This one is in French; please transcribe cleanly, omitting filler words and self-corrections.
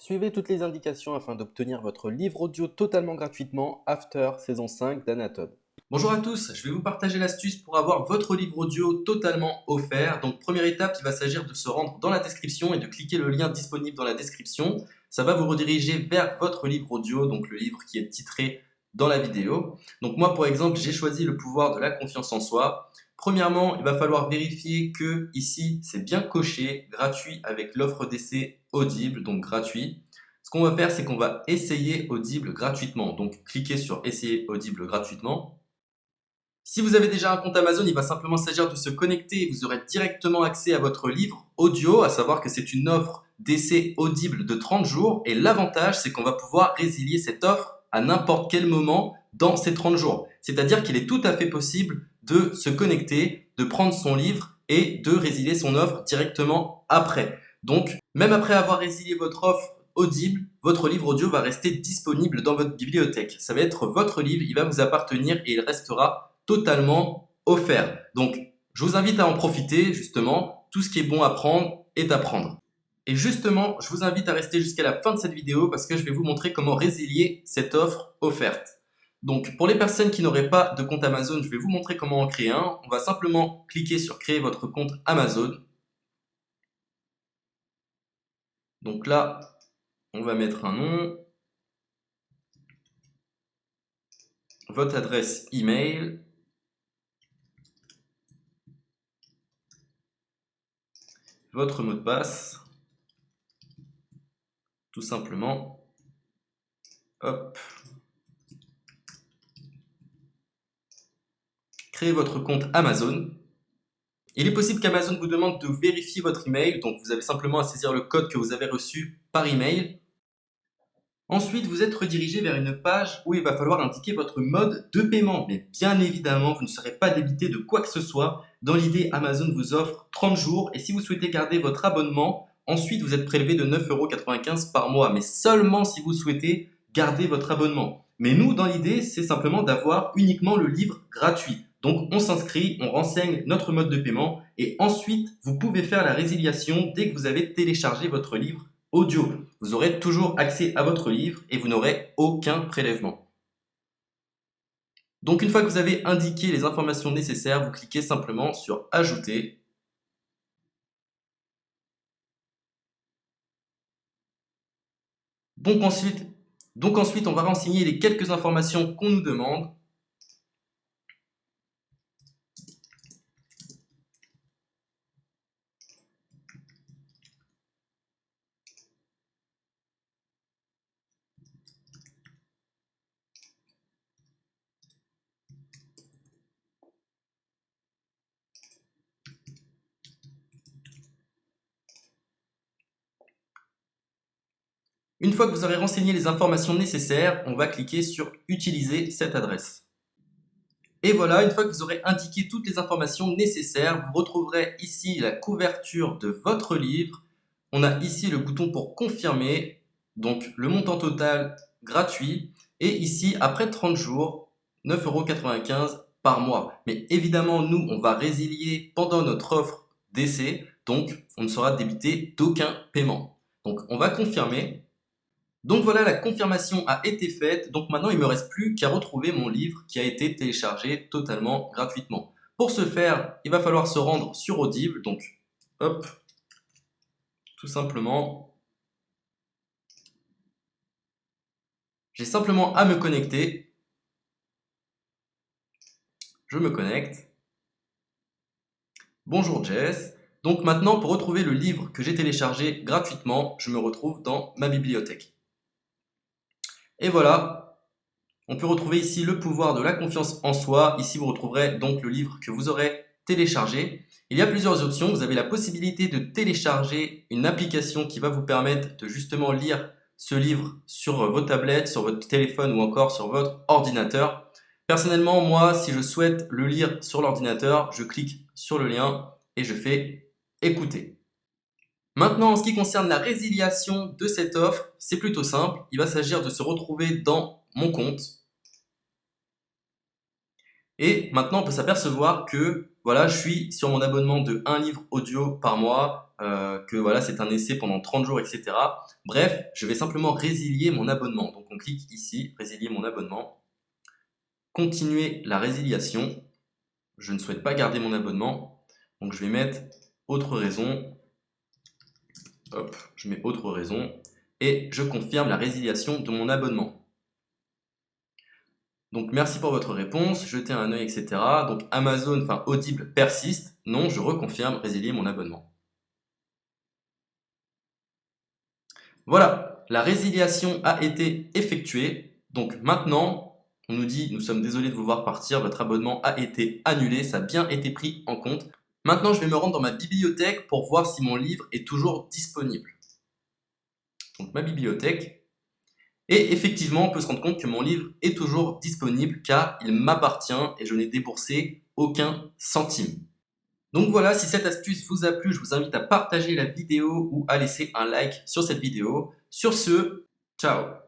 Suivez toutes les indications afin d'obtenir votre livre audio totalement gratuitement After saison 5 d'Anatode. Bonjour à tous, je vais vous partager l'astuce pour avoir votre livre audio totalement offert. Donc première étape, il va s'agir de se rendre dans la description et de cliquer le lien disponible dans la description. Ça va vous rediriger vers votre livre audio, donc le livre qui est titré dans la vidéo. Donc moi par exemple, j'ai choisi le pouvoir de la confiance en soi. Premièrement, il va falloir vérifier que ici c'est bien coché, gratuit avec l'offre d'essai Audible, donc gratuit. Ce qu'on va faire, c'est qu'on va essayer Audible gratuitement. Donc cliquez sur essayer Audible gratuitement. Si vous avez déjà un compte Amazon, il va simplement s'agir de se connecter et vous aurez directement accès à votre livre audio, à savoir que c'est une offre d'essai Audible de 30 jours et l'avantage c'est qu'on va pouvoir résilier cette offre à n'importe quel moment dans ces 30 jours. C'est-à-dire qu'il est tout à fait possible de se connecter, de prendre son livre et de résilier son offre directement après. Donc, même après avoir résilié votre offre Audible, votre livre audio va rester disponible dans votre bibliothèque. Ça va être votre livre, il va vous appartenir et il restera totalement offert. Donc, je vous invite à en profiter, justement. Tout ce qui est bon à prendre est à prendre. Et justement, je vous invite à rester jusqu'à la fin de cette vidéo parce que je vais vous montrer comment résilier cette offre offerte. Donc, pour les personnes qui n'auraient pas de compte Amazon, je vais vous montrer comment en créer un. On va simplement cliquer sur créer votre compte Amazon. Donc là, on va mettre un nom, votre adresse email, votre mot de passe, tout simplement. Hop. Créez votre compte Amazon. Il est possible qu'Amazon vous demande de vérifier votre email, donc vous avez simplement à saisir le code que vous avez reçu par email. Ensuite, vous êtes redirigé vers une page où il va falloir indiquer votre mode de paiement. Mais bien évidemment, vous ne serez pas débité de quoi que ce soit. Dans l'idée, Amazon vous offre 30 jours et si vous souhaitez garder votre abonnement, ensuite vous êtes prélevé de 9,95 € par mois, mais seulement si vous souhaitez garder votre abonnement. Mais nous, dans l'idée, c'est simplement d'avoir uniquement le livre gratuit. Donc on s'inscrit, on renseigne notre mode de paiement et ensuite vous pouvez faire la résiliation dès que vous avez téléchargé votre livre audio. Vous aurez toujours accès à votre livre et vous n'aurez aucun prélèvement. Donc une fois que vous avez indiqué les informations nécessaires, vous cliquez simplement sur Ajouter. Donc ensuite, on va renseigner les quelques informations qu'on nous demande. Une fois que vous aurez renseigné les informations nécessaires, on va cliquer sur Utiliser cette adresse. Et voilà, une fois que vous aurez indiqué toutes les informations nécessaires, vous retrouverez ici la couverture de votre livre. On a ici le bouton pour confirmer, donc le montant total gratuit. Et ici, après 30 jours, 9,95 € par mois. Mais évidemment, nous, on va résilier pendant notre offre d'essai, donc on ne sera débité d'aucun paiement. Donc on va confirmer. Donc voilà, la confirmation a été faite, donc maintenant il ne me reste plus qu'à retrouver mon livre qui a été téléchargé totalement gratuitement. Pour ce faire, il va falloir se rendre sur Audible, donc hop, tout simplement, j'ai simplement à me connecter, je me connecte, bonjour Jess, donc maintenant pour retrouver le livre que j'ai téléchargé gratuitement, je me retrouve dans ma bibliothèque. Et voilà, on peut retrouver ici le pouvoir de la confiance en soi. Ici, vous retrouverez donc le livre que vous aurez téléchargé. Il y a plusieurs options. Vous avez la possibilité de télécharger une application qui va vous permettre de justement lire ce livre sur vos tablettes, sur votre téléphone ou encore sur votre ordinateur. Personnellement, moi, si je souhaite le lire sur l'ordinateur, je clique sur le lien et je fais écouter. Maintenant, en ce qui concerne la résiliation de cette offre, c'est plutôt simple. Il va s'agir de se retrouver dans mon compte. Et maintenant, on peut s'apercevoir que voilà, je suis sur mon abonnement de 1 livre audio par mois que voilà, c'est un essai pendant 30 jours, etc. Bref, je vais simplement résilier mon abonnement. Donc on clique ici, résilier mon abonnement. Continuer la résiliation. Je ne souhaite pas garder mon abonnement. Donc je vais mettre autre raison. Hop, je mets autre raison. Et je confirme la résiliation de mon abonnement. Donc merci pour votre réponse, jetez un œil, etc. Donc Amazon, enfin Audible persiste. Non, je reconfirme, résilier mon abonnement. Voilà, la résiliation a été effectuée. Donc maintenant, on nous dit, nous sommes désolés de vous voir partir, votre abonnement a été annulé, ça a bien été pris en compte. Maintenant, je vais me rendre dans ma bibliothèque pour voir si mon livre est toujours disponible. Donc ma bibliothèque. Et effectivement, on peut se rendre compte que mon livre est toujours disponible car il m'appartient et je n'ai déboursé aucun centime. Donc voilà, si cette astuce vous a plu, je vous invite à partager la vidéo ou à laisser un like sur cette vidéo. Sur ce, ciao!